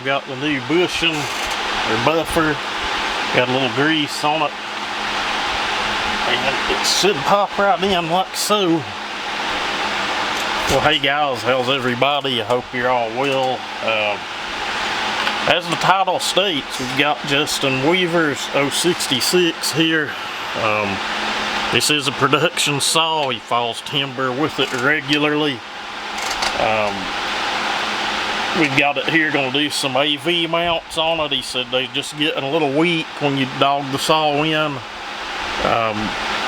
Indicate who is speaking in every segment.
Speaker 1: got the new bushing or buffer. Got a little grease on it. And it should pop right in like so. Well, hey guys, how's everybody? I hope you're all well. As the title states, we've got Justin Weavers 066 here. This is a production saw. He files timber with it regularly. We've got it here, going to do some AV mounts on it. He said they're just getting a little weak when you dog the saw in.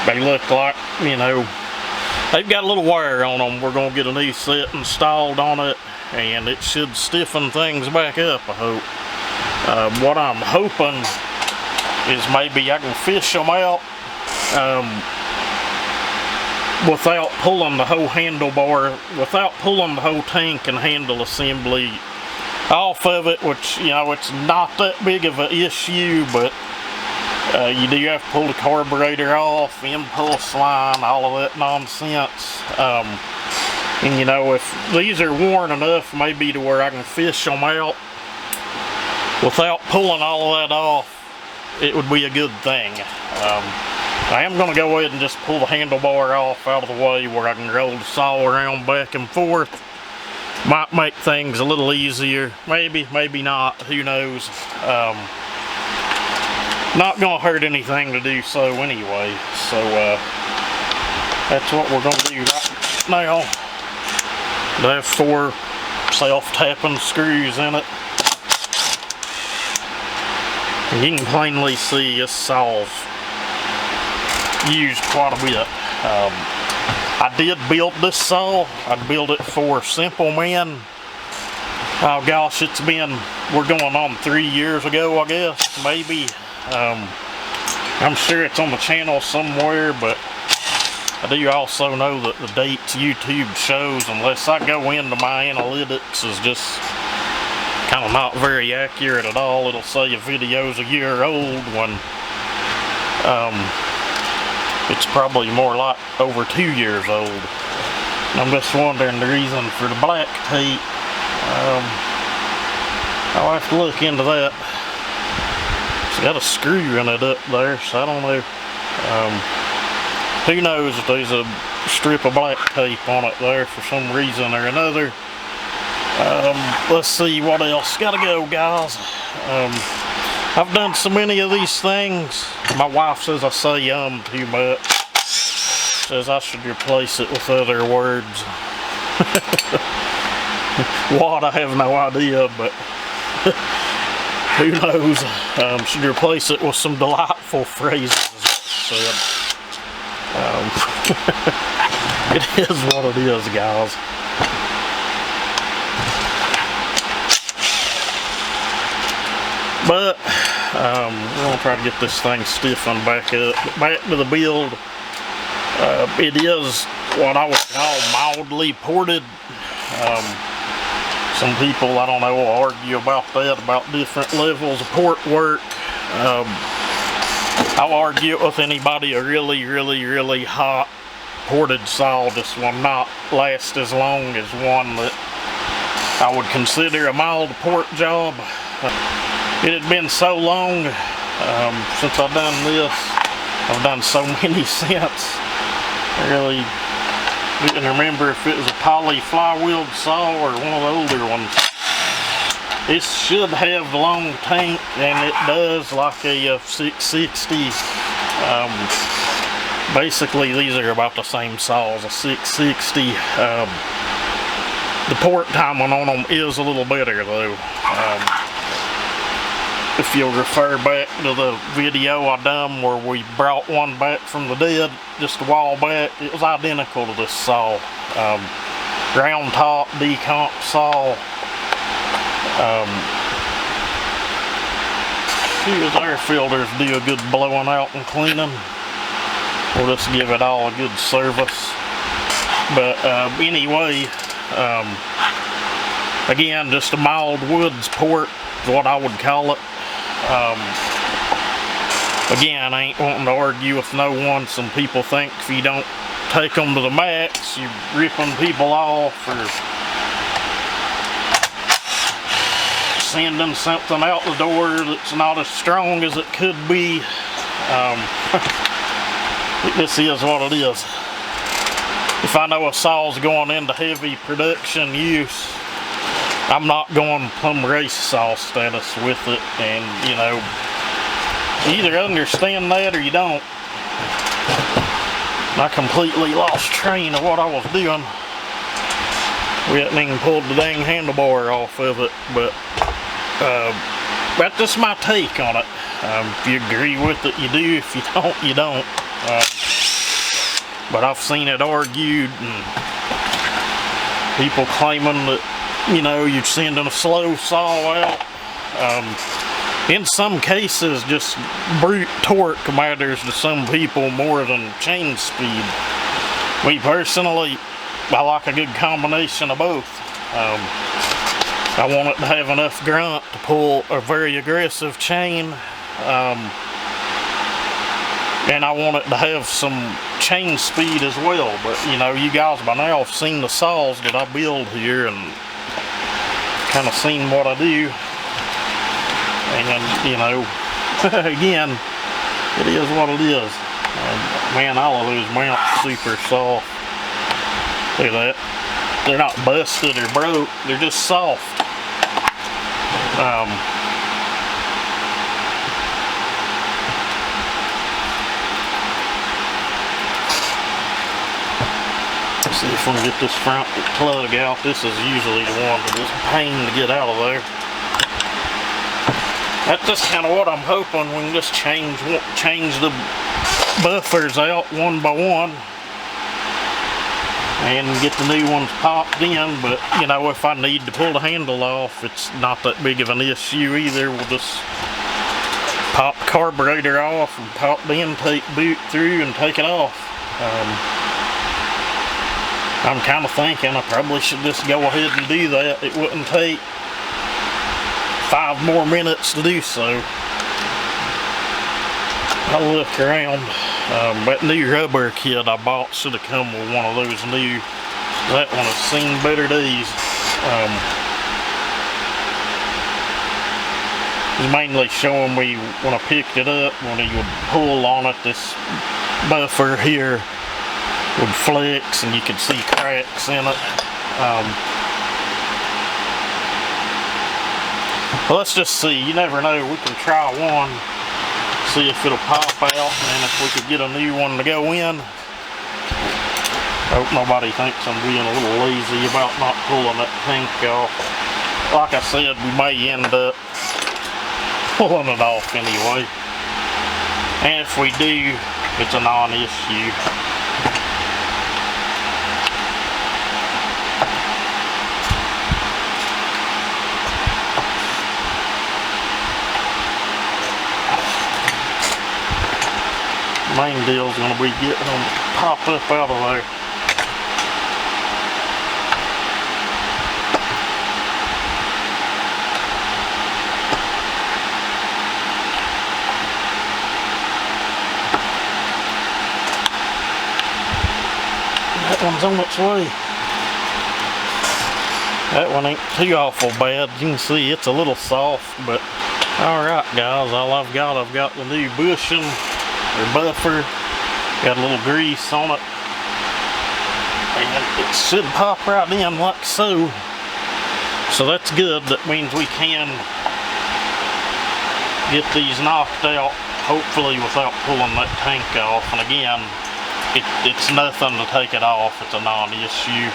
Speaker 1: They look like, you know, they've got a little wear on them. We're going to get a new set installed on it, and it should stiffen things back up, I hope. What I'm hoping is maybe I can fish them out without pulling the whole handlebar, without pulling the whole tank and handle assembly off of it, which, you know, it's not that big of an issue, but you do have to pull the carburetor off, impulse line, all of that nonsense. And you know, if these are worn enough maybe to where I can fish them out without pulling all of that off, it would be a good thing. I am going to go ahead and just pull the handlebar off out of the way where I can roll the saw around back and forth. Might make things a little easier. Maybe, maybe not. Who knows? Not going to hurt anything to do so anyway. So that's what we're going to do right now. They have 4 self-tapping screws in it. And you can plainly see this saw's used quite a bit. I did build this saw. I built it for Simple Man. Oh gosh, it's been, we're going on 3 years ago, I guess, maybe. I'm sure it's on the channel somewhere, but I do also know that the dates YouTube shows, unless I go into my analytics, is just kind of not very accurate at all. It'll say a video's a year old when it's probably more like over 2 years old. I'm just wondering the reason for the black tape. I'll have to look into that. It's got a screw in it up there, so I don't know. Who knows if there's a strip of black tape on it there for some reason or another. Let's see what else. Gotta go, guys. I've done so many of these things. My wife says I say too much. Says I should replace it with other words. What? I have no idea, but who knows? Should replace it with some delightful phrases. So, it is what it is, guys. But we're going to try to get this thing stiffened back up. Back to the build. It is what I would call mildly ported. Some people, I don't know, will argue about that, about different levels of port work. I'll argue it with anybody. A really hot ported saw just will not last as long as one that I would consider a mild port job. It had been so long since I've done this. I've done so many since. I really didn't remember if it was a poly flywheel saw or one of the older ones. This should have the long tank, and it does, like a 660. Basically, these are about the same saw as a 660. The port timing on them is a little better though. If you'll refer back to the video I done where we brought one back from the dead just a while back, it was identical to this saw. Round top, decomp saw. These air filters do a good blowing out and cleaning. We'll just give it all a good service. But anyway, again, just a mild woods port is what I would call it. Again, I ain't wanting to argue with no one. Some people think if you don't take them to the max, you're ripping people off or sending something out the door that's not as strong as it could be. This is what it is. If I know a saw's going into heavy production use, I'm not going plumb race saw status with it, and you know, you either understand that or you don't. I completely lost train of what I was doing. We hadn't even pulled the dang handlebar off of it, but that's just my take on it. If you agree with it, you do. If you don't, you don't. But I've seen it argued, and people claiming that, you know, you're sending a slow saw out. In some cases, just brute torque matters to some people more than chain speed. Me personally, I like a good combination of both. I want it to have enough grunt to pull a very aggressive chain, and I want it to have some chain speed as well. But you know, you guys by now have seen the saws that I build here and kind of seen what I do. And you know, again, it is what it is. Man, all of those mounts super soft. Look at that. They're not busted or broke, they're just soft. Let's see if we can get this front plug out. This is usually the one that is a pain to get out of there. That's just kind of what I'm hoping. We can just change the buffers out one by one and get the new ones popped in. But you know, if I need to pull the handle off, it's not that big of an issue either. We'll just pop the carburetor off and pop the intake boot through and take it off. I'm kind of thinking I probably should just go ahead and do that. It wouldn't take 5 more minutes to do so. I'll look around. That new rubber kit I bought should have come with one of those new. That one has seen better days. He's mainly showing me when I picked it up, when he would pull on it, this buffer here would flex and you could see cracks in it. Well, let's just see. You never know. We can try one, see if it'll pop out, and then if we could get a new one to go in. I hope nobody thinks I'm being a little lazy about not pulling that tank off. Like I said, we may end up pulling it off anyway. And if we do, it's a non-issue. Main deal is going to be getting them popped up out of there. That one's on its way. That one ain't too awful bad. You can see it's a little soft, but alright guys, all I've got the new bushing or buffer, got a little grease on it, and it should pop right in like so. So that's good. That means we can get these knocked out, hopefully without pulling that tank off. And again, it's nothing to take it off, it's a non-issue.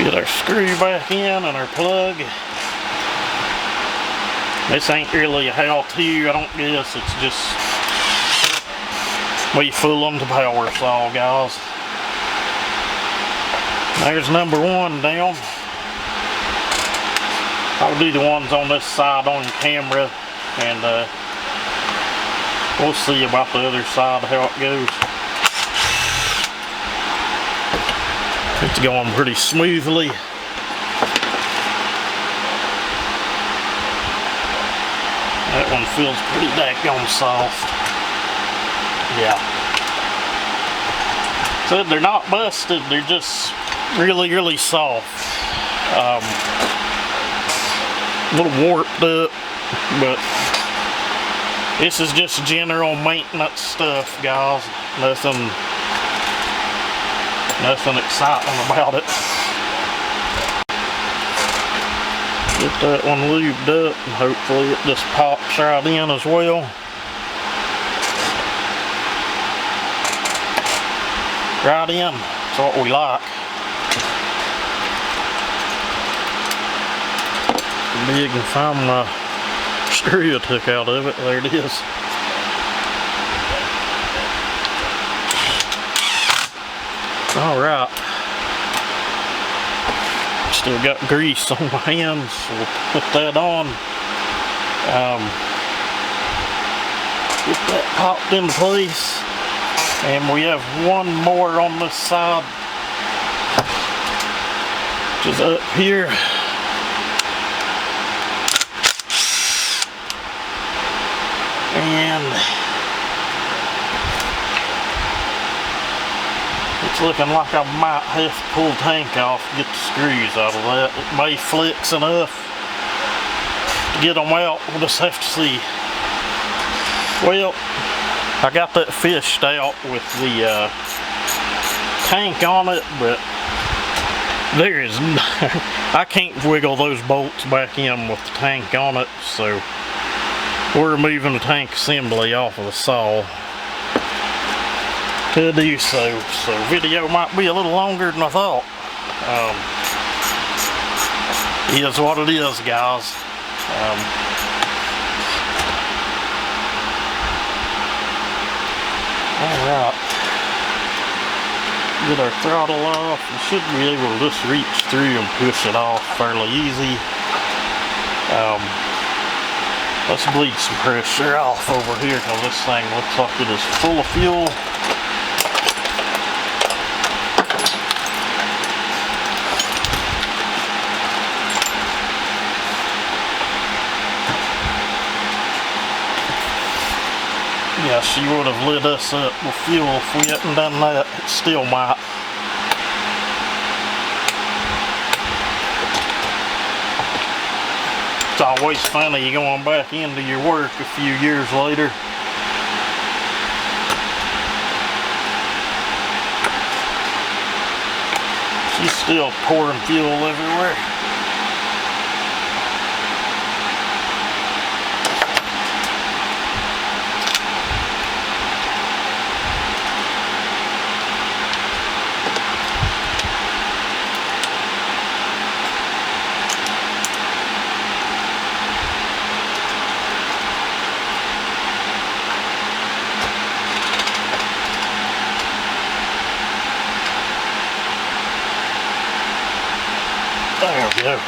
Speaker 1: Get our screw back in and our plug. This ain't really a how-to, I don't guess. It's just we fooling the power saw, guys. There's number 1 down. I'll do the ones on this side on camera, and we'll see about the other side how it goes. It's going pretty smoothly. That one feels pretty daggone soft. Yeah. Said they're not busted, they're just really, really soft. A little warped up, but this is just general maintenance stuff, guys. Nothing exciting about it. Get that one lubed up, and hopefully it just pops right in as well. Right in, that's what we like. Big and find my screw I took out of it. There it is. Alright. Still got grease on my hands, so we'll put that on. Get that popped into place. And we have one more on this side, which is up here. And it's looking like I might have to pull the tank off to get the screws out of that. It may flex enough to get them out. We'll just have to see. Well, I got that fished out with the tank on it, but there is no, I can't wiggle those bolts back in with the tank on it, so we're removing the tank assembly off of the saw to do so. So video might be a little longer than I thought. It is what it is, guys. Alright. Get our throttle off. We should be able to just reach through and push it off fairly easy. Let's bleed some pressure off over here because this thing looks like it is full of fuel. Yeah, she would have lit us up with fuel if we hadn't done that. It still might. It's always funny going back into your work a few years later. She's still pouring fuel everywhere. There we go.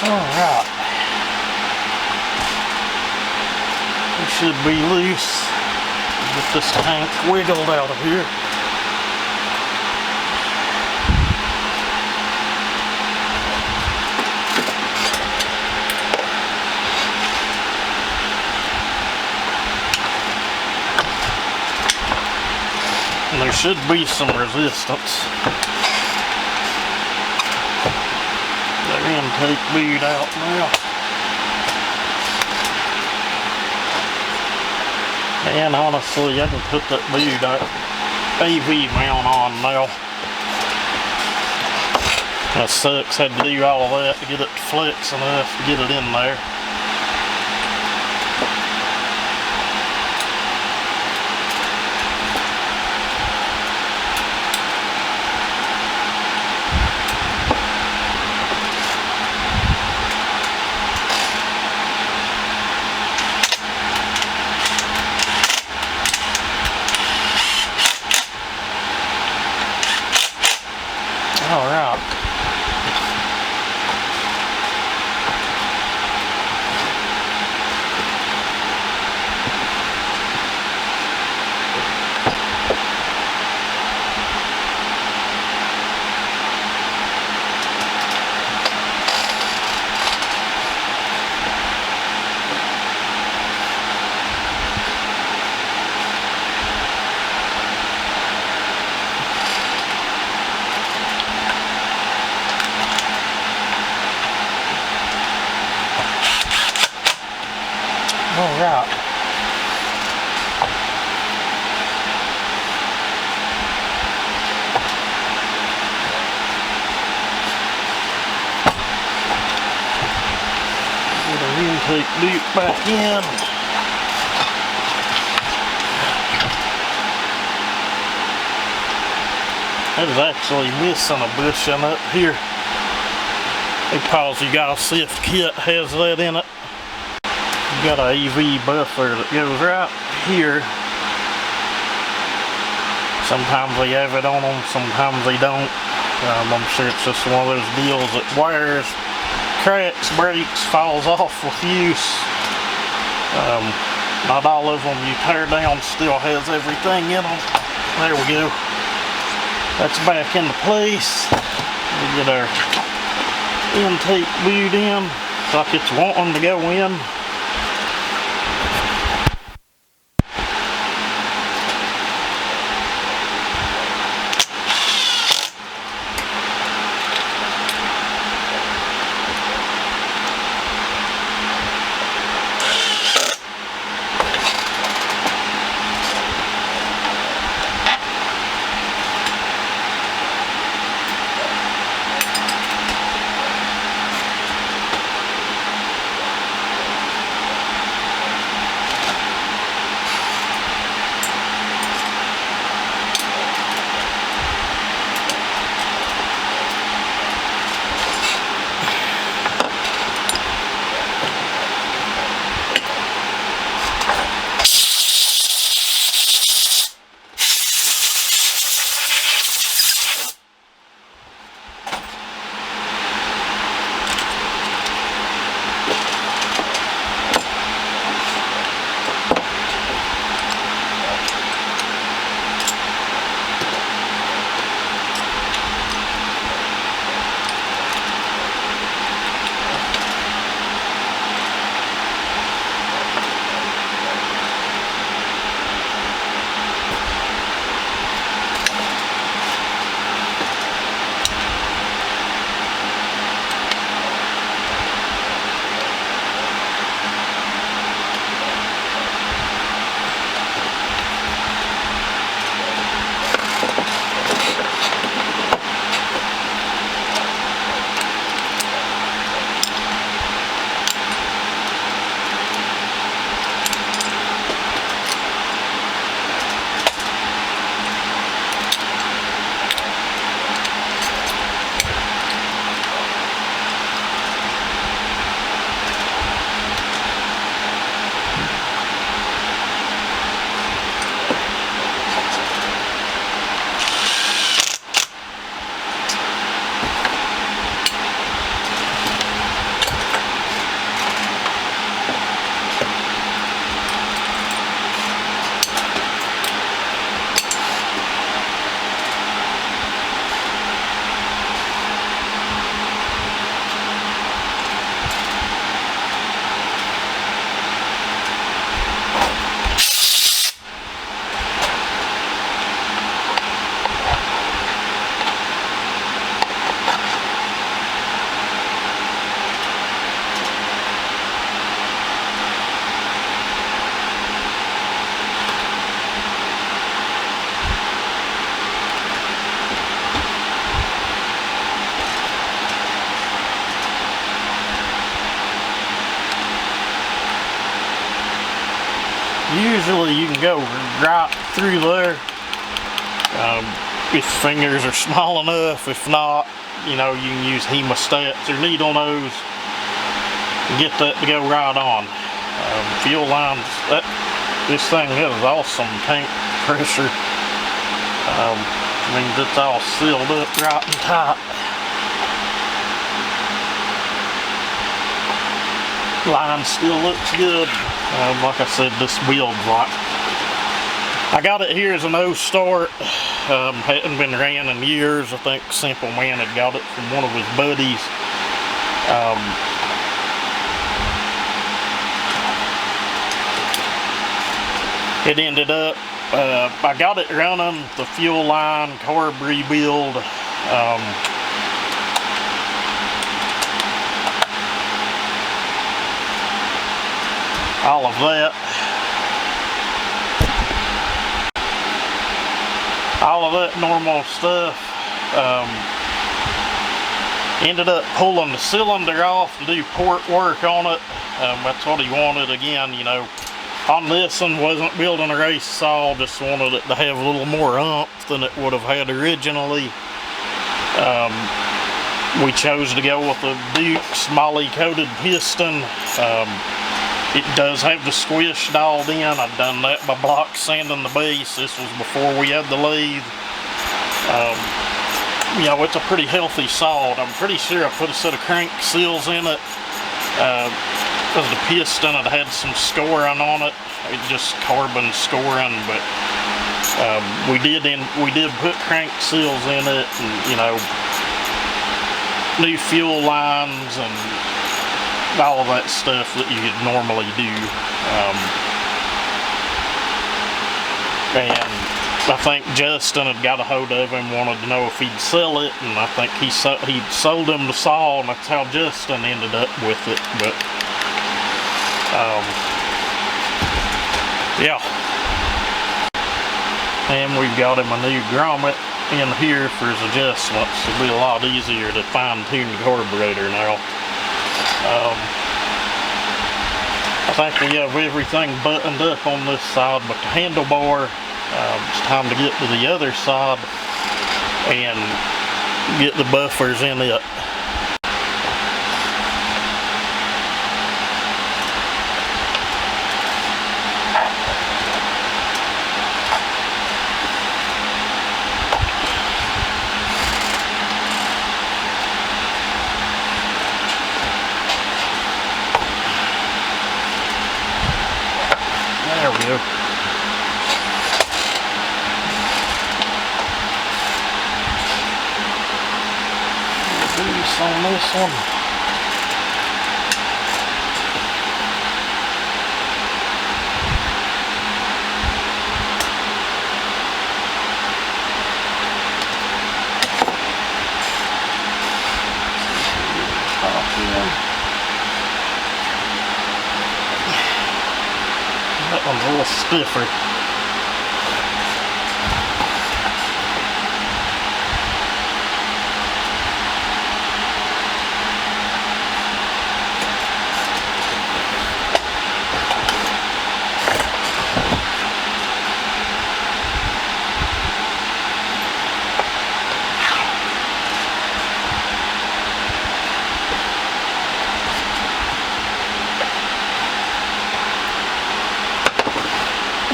Speaker 1: Alright. We should be loose. Get this tank wiggled out of here. And there should be some resistance. Intake bead out now. And honestly, I can put that bead AV mount on now. That sucks, had to do all of that to get it to flex enough to get it in there. Alright. Get our intake loop back in. It is actually missing a bushing up here. Because you got a sift kit has that in it. You got an AV buffer that goes right here. Sometimes they have it on them, sometimes they don't. I'm sure it's just one of those deals that wires, cracks, breaks, falls off with use. Not all of them you tear down still has everything in them. There we go. That's back into place. We get our intake boot in. Looks like it's wanting to go in. Usually you can go right through there if fingers are small enough. If not, you know, you can use hemostats or needle nose and get that to go right on. Fuel lines, this thing is awesome tank pressure. Means it's all sealed up right and tight. Line still looks good. Like I said, this build's like, I got it here as an O start. Hadn't been ran in years. I think Simple Man had got it from one of his buddies. It ended up, I got it running, the fuel line, carb rebuild. all of that. All of that normal stuff. Ended up pulling the cylinder off to do port work on it. That's what he wanted. Again, you know, on this one, wasn't building a race saw, just wanted it to have a little more oomph than it would have had originally. We chose to go with the Duke's moly coated piston. It does have the squish dialed in. I've done that by block sanding the base. This was before we had the lathe. You know, it's a pretty healthy saw. I'm pretty sure I put a set of crank seals in it. Because the piston had some scoring on it. It's just carbon scoring, but we did put crank seals in it, and you know, new fuel lines and all of that stuff that you could normally do. And I think Justin had got a hold of him, wanted to know if he'd sell it, and I think he sold him the saw, and that's how Justin ended up with it. But yeah. And we've got him a new grommet in here for his adjustments. It'll be a lot easier to fine-tune the carburetor now. I think we have everything buttoned up on this side, but the handlebar, it's time to get to the other side and get the buffers in it. There we go. Grease on this one. That one's a little stiffer.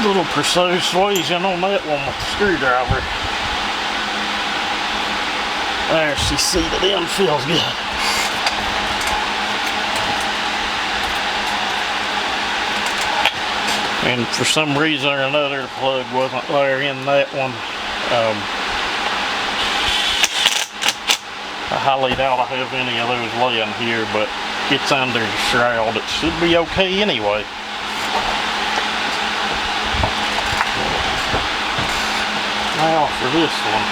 Speaker 1: Little persuasion on that one with the screwdriver. There, she seated in, feels good. And for some reason or another, the plug wasn't there in that one. I highly doubt I have any of those laying here, but it's under the shroud. It should be okay anyway. Now for this one.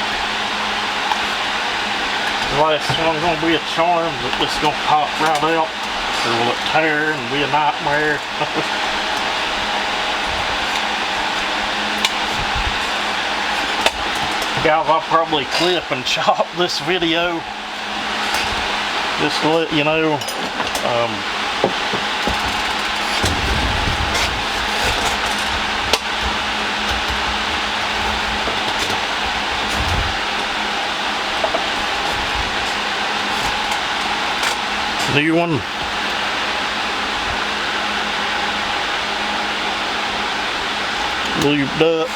Speaker 1: The last one's going to be a charm, but it's going to pop right out. Or will it tear and be a nightmare? Guys, I'll probably clip and chop this video just to let you know. New one. Lubed up.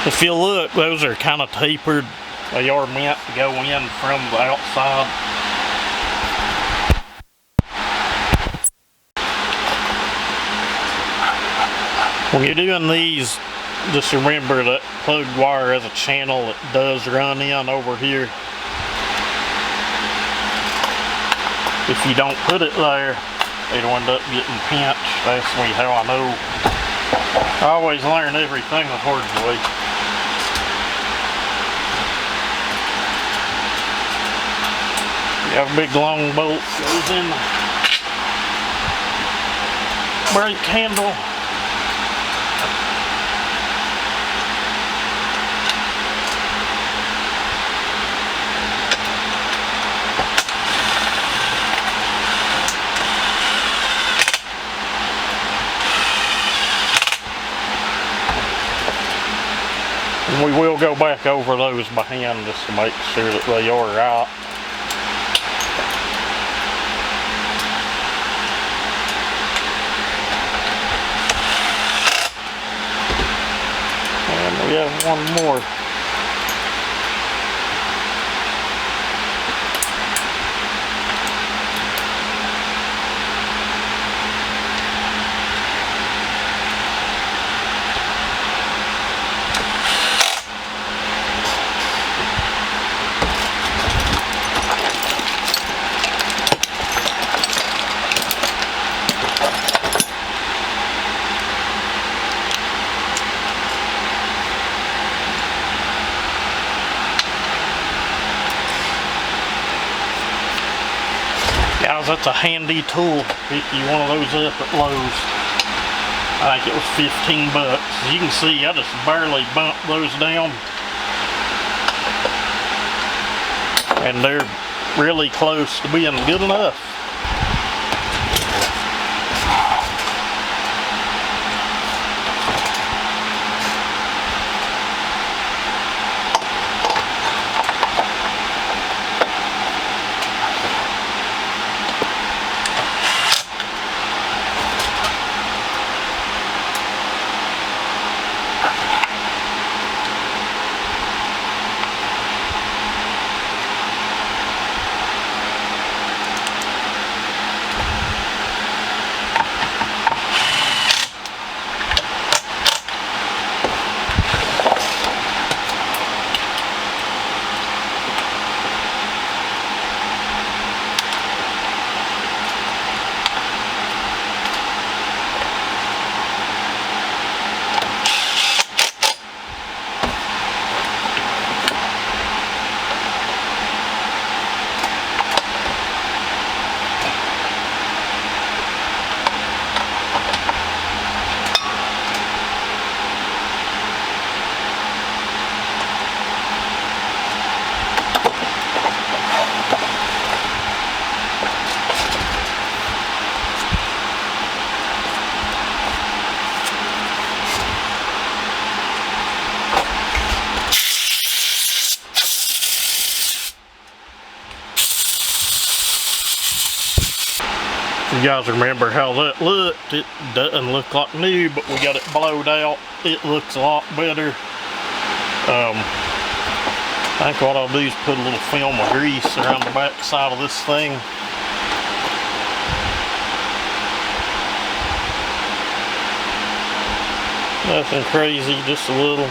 Speaker 1: If you look, those are kind of tapered. They are meant to go in from the outside. When you're doing these, just remember that plugged wire has a channel that does run in over here. If you don't put it there, it'll end up getting pinched. That's me how I know. I always learn everything the hard way. You have a big long bolt goes in the brake handle. And we will go back over those by hand just to make sure that they are right. And we have one more. Guys, that's a handy tool. Pick you one of those up at Lowe's. I think it was 15 bucks. As you can see, I just barely bumped those down. And they're really close to being good enough. You guys remember how that looked. It doesn't look like new, but we got it blowed out. It looks a lot better. I think what I'll do is put a little film of grease around the back side of this thing. Nothing crazy, just a little.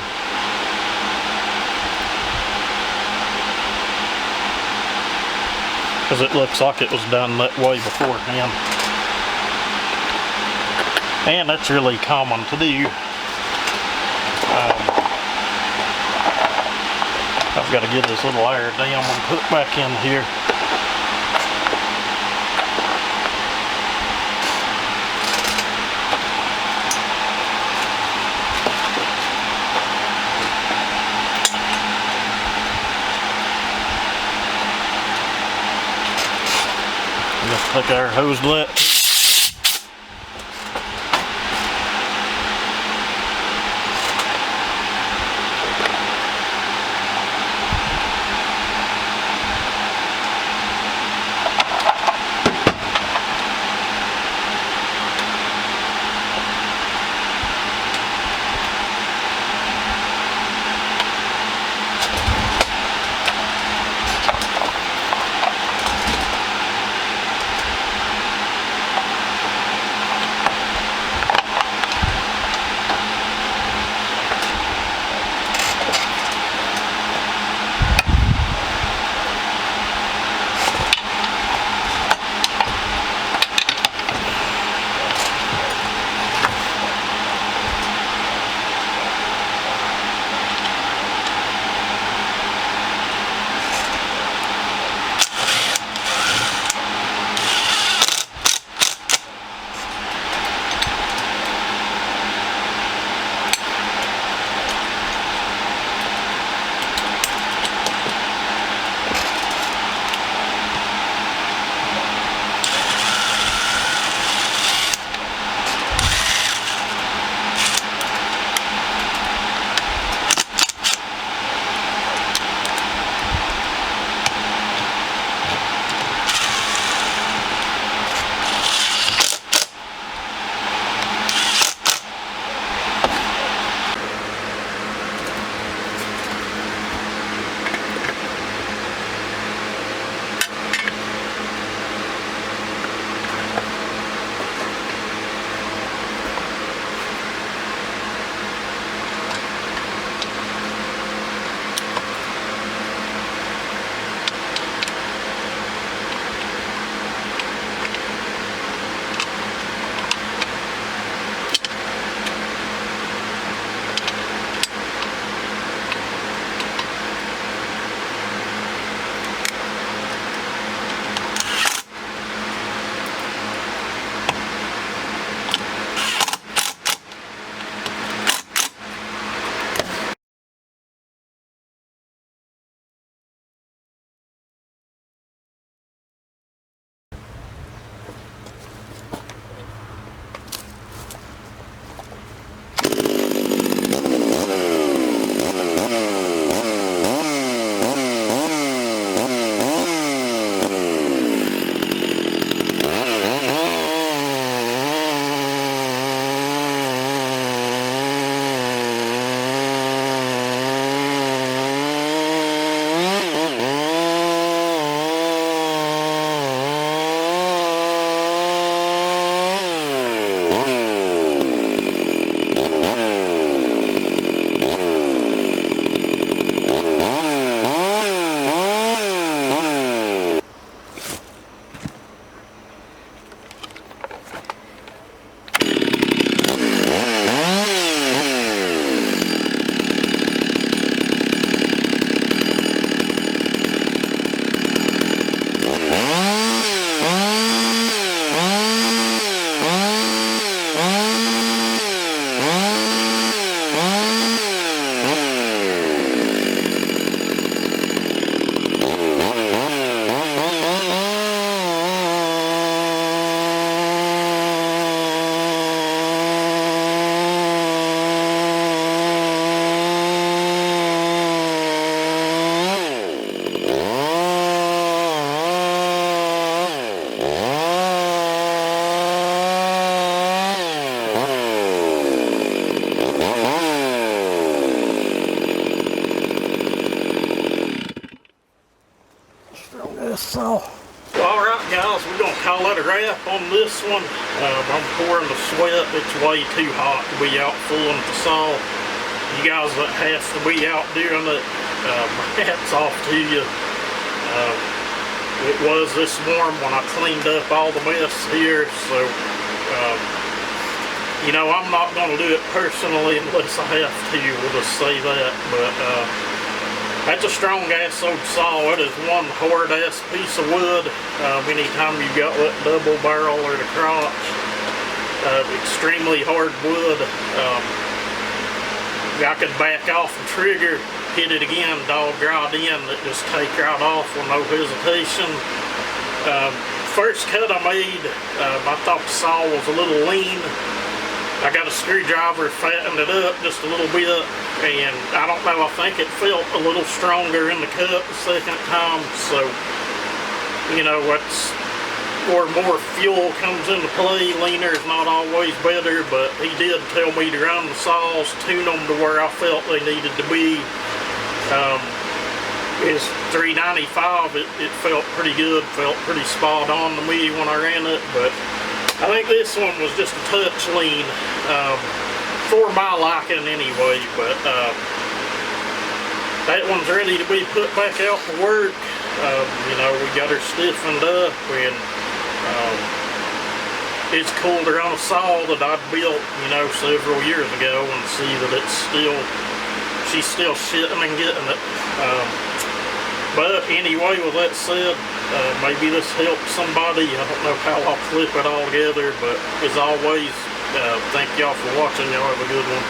Speaker 1: Because it looks like it was done that way beforehand. And that's really common to do. I've got to get this little air down and put it back in here. Just take our hose nut. Strong ass saw. Alright guys, we're going to call it a wrap on this one. I'm pouring the sweat. It's way too hot to be out fooling the saw. You guys that have to be out doing it, hats off to you. It was this warm when I cleaned up all the mess here, so you know, I'm not going to do it personally unless I have to. We'll just say that, but that's a strong ass old saw. It is one hard ass piece of wood. Anytime you've got that double barrel or the crotch, extremely hard wood. I could back off the trigger, hit it again, dog right in, that just take right off with no hesitation. First cut I made, I thought the saw was a little lean. I got a screwdriver, fattened it up just a little bit, and I don't know, I think it felt a little stronger in the cut the second time, so, you know, what's where more fuel comes into play. Leaner is not always better, but he did tell me to run the saws, tune them to where I felt they needed to be. It's 395, it felt pretty good, felt pretty spot on to me when I ran it, but I think this one was just a touch lean, for my liking anyway, but that one's ready to be put back out to work. You know, we got her stiffened up, and it's cool to run a saw that I built, you know, several years ago, and see that she's still shitting and getting it. But anyway, with that said, maybe this helps somebody. I don't know how I'll flip it all together, but as always, thank y'all for watching. Y'all have a good one.